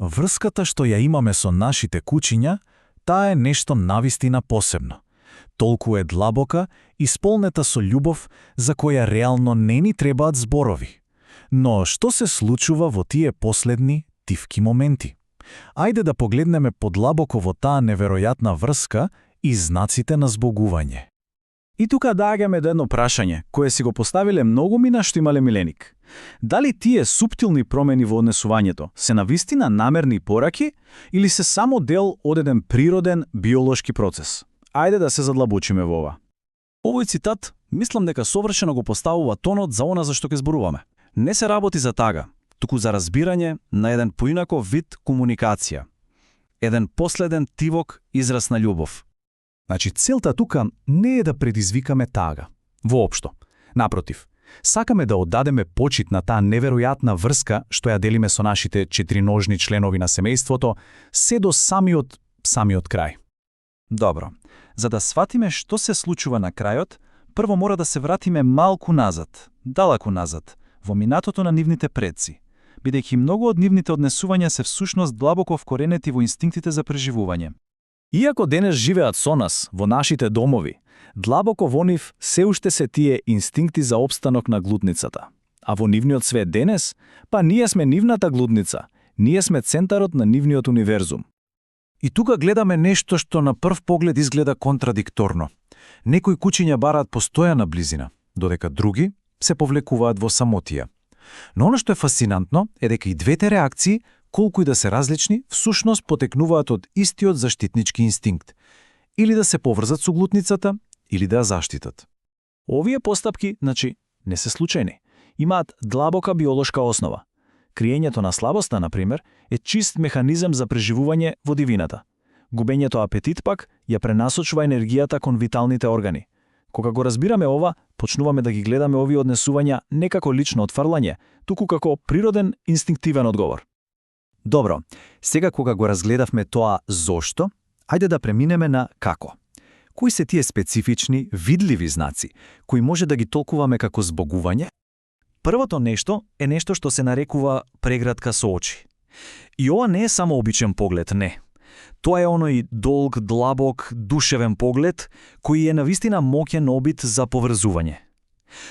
Врската што ја имаме со нашите кучиња, таа е нешто навистина посебно. Толку е длабока, исполнета со љубов, за која реално не ни требаат зборови. Но што се случува во тие последни, тивки моменти? Ајде да погледнеме подлабоко во таа неверојатна врска и знаците на збогување. И тука доаѓаме до едно прашање, кое си го поставиле многуми нашто имале миленик. Дали тие суптилни промени во однесувањето се навистина намерни пораки или се само дел од еден природен биолошки процес? Ајде да се задлабочиме во ова. Овој цитат, мислам дека совршено го поставува тонот за она за што ќе зборуваме. Не се работи за тага, туку за разбирање на еден поинаков вид комуникација. Еден последен тивок израз на љубов. Значи, целта тука не е да предизвикаме тага. Воопшто. Напротив, сакаме да оддадеме почит на таа неверојатна врска што ја делиме со нашите четириножни членови на семејството, се до самиот крај. Добро. За да сватиме што се случува на крајот, прво мора да се вратиме малку назад, далеку назад, во минатото на нивните предци, бидејќи многу од нивните однесувања се всушност длабоко вкоренети во инстинктите за преживување. Иако денес живеат со нас, во нашите домови, длабоко во нив се уште се тие инстинкти за опстанок на глутницата. А во нивниот свет денес, па ние сме нивната глутница, ние сме центарот на нивниот универзум. И тука гледаме нешто што на прв поглед изгледа контрадикторно. Некои кучиња бараат постојана близина, додека други се повлекуваат во самотија. Но оно што е фасцинантно е дека и двете реакции, колку и да се различни, всушност потекнуваат од истиот заштитнички инстинкт. Или да се поврзат со глутницата, или да ја заштитат. Овие постапки, не се случајни. Имаат длабока биолошка основа. Криењето на слабоста, например, е чист механизам за преживување во дивината. Губењето апетит пак ја пренасочува енергијата кон виталните органи. Кога го разбираме ова, почнуваме да ги гледаме овие однесувања не како лично отфрлање, туку како природен инстинктивен одговор. Добро, сега кога го разгледавме тоа зошто, ајде да преминеме на како. Кои се тие специфични, видливи знаци, кои може да ги толкуваме како збогување? Првото нешто е нешто што се нарекува преградка со очи. И ова не е само обичен поглед, не. Тоа е оној долг, длабок, душевен поглед, кој е навистина моќен обид за поврзување.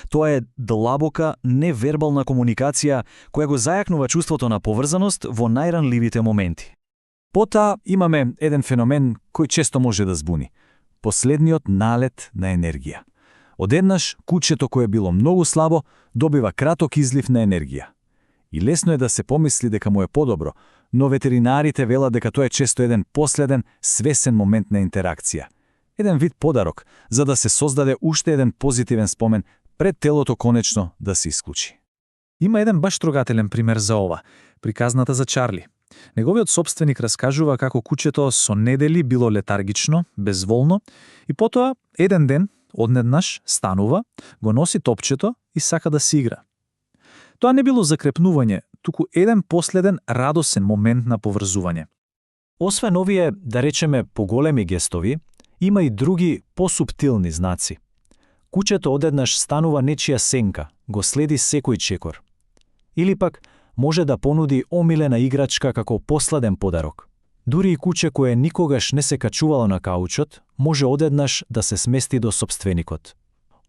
Тоа е длабока, невербална комуникација која го зајакнува чувството на поврзаност во најранливите моменти. Потоа имаме еден феномен кој често може да збуни. Последниот налет на енергија. Одеднаш, кучето кое било многу слабо, добива краток излив на енергија. И лесно е да се помисли дека му е подобро, но ветеринарите велат дека тоа е често еден последен, свесен момент на интеракција. Еден вид подарок, за да се создаде уште еден позитивен спомен пред телото конечно да се исклучи. Има еден баш трогателен пример за ова, приказната за Чарли. Неговиот сопственик раскажува како кучето со недели било летаргично, безволно и потоа еден ден однеднаш станува, го носи топчето и сака да си игра. Тоа не било закрепнување, туку еден последен радосен момент на поврзување. Освен овие, да речеме, поголеми гестови, има и други посуптилни знаци. Кучето одеднаш станува нечија сенка, го следи секој чекор. Или пак може да понуди омилена играчка како последен подарок. Дури и куче кое никогаш не се качувало на каучот, може одеднаш да се смести до сопственикот.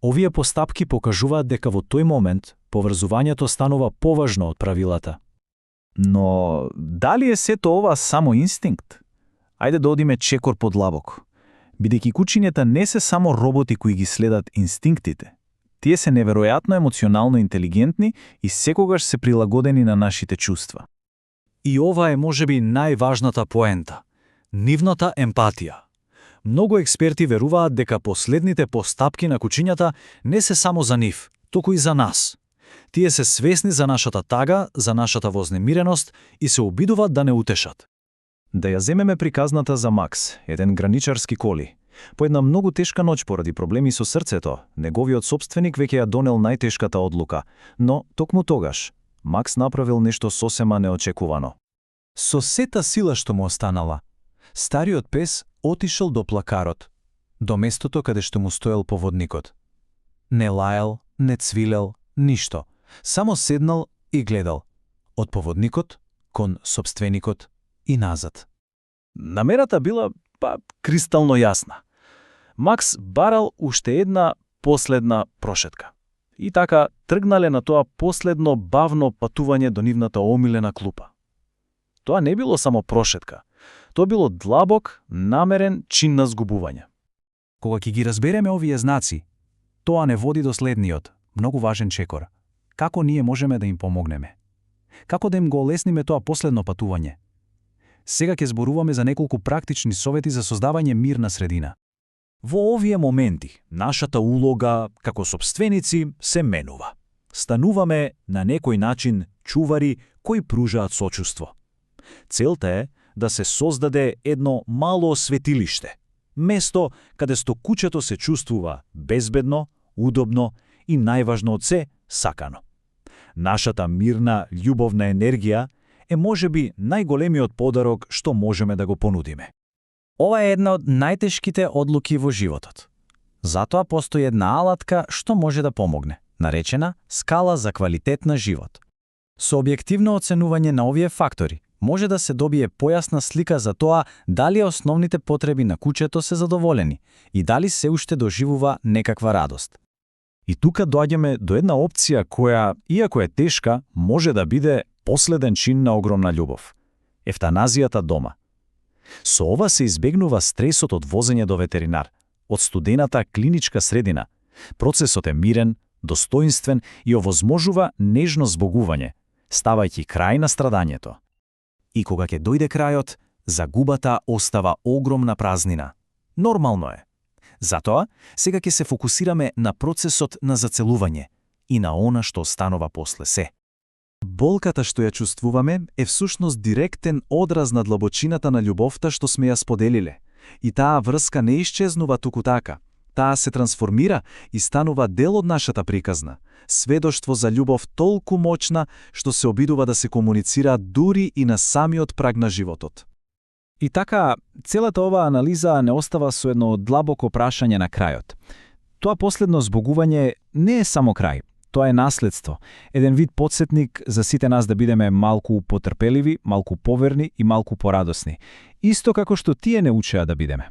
Овие постапки покажуваат дека во тој момент поврзувањето станува поважно од правилата. Но дали е сето ова само инстинкт? Ајде да одиме чекор подлабоко. Бидејќи кучињата не се само роботи кои ги следат инстинктите. Тие се неверојатно емоционално интелигентни и секогаш се прилагодени на нашите чувства. И ова е можеби најважната поента – нивната емпатија. Многу експерти веруваат дека последните постапки на кучињата не се само за нив, туку и за нас. Тие се свесни за нашата тага, за нашата вознемиреност и се обидуваат да не утешат. Да ја земеме приказната за Макс, еден граничарски коли. По една многу тешка ноќ поради проблеми со срцето, неговиот сопственик веќе ја донел најтешката одлука, но токму тогаш Макс направил нешто сосема неочекувано. Со сета сила што му останала, стариот пес отишел до плакарот, до местото каде што му стоел поводникот. Не лаел, не цвилел, ништо. Само седнал и гледал. Од поводникот кон сопственикот и назад. Намерата била кристално јасна. Макс барал уште една последна прошетка. И така тргнале на тоа последно бавно патување до нивната омилена клупа. Тоа не било само прошетка. Тоа било длабок, намерен чин на згубување. Кога ќе ги разбереме овие знаци, тоа не води до следниот, многу важен чекор. Како ние можеме да им помогнеме? Како да им го олесниме тоа последно патување? Сега ќе зборуваме за неколку практични совети за создавање мирна средина. Во овие моменти, нашата улога како сопственици се менува. Стануваме на некој начин чувари кои пружаат сочувство. Целта е да се создаде едно мало светилиште, место каде сто куќето се чувствува безбедно, удобно и најважно од се, сакано. Нашата мирна, љубовна енергија е можеби најголемиот подарок што можеме да го понудиме. Ова е една од најтешките одлуки во животот. Затоа постои една алатка што може да помогне, наречена скала за квалитет на живот. Со објективно оценување на овие фактори, може да се добие појасна слика за тоа дали основните потреби на куќето се задоволени и дали се уште доживува некаква радост. И тука доаѓаме до една опција која, иако е тешка, може да биде последен чин на огромна љубов – евтаназијата дома. Со ова се избегнува стресот од возење до ветеринар, од студената клиничка средина. Процесот е мирен, достоинствен и овозможува нежно збогување, ставајќи крај на страдањето. И кога ќе дојде крајот, загубата остава огромна празнина. Нормално е. Затоа, сега ќе се фокусираме на процесот на зацелување и на она што останува после се. Болката што ја чувствуваме е всушност директен одраз на длабочината на љубовта што сме ја споделиле. И таа врска не исчезнува туку така. Таа се трансформира и станува дел од нашата приказна. Сведоштво за љубов толку моќна што се обидува да се комуницира дури и на самиот праг на животот. И така, целата оваа анализа не остава со едно длабоко прашање на крајот. Тоа последно збогување не е само крај. Тоа е наследство, еден вид потсетник за сите нас да бидеме малку потрпеливи, малку поверни и малку порадосни. Исто како што тие не учеа да бидеме.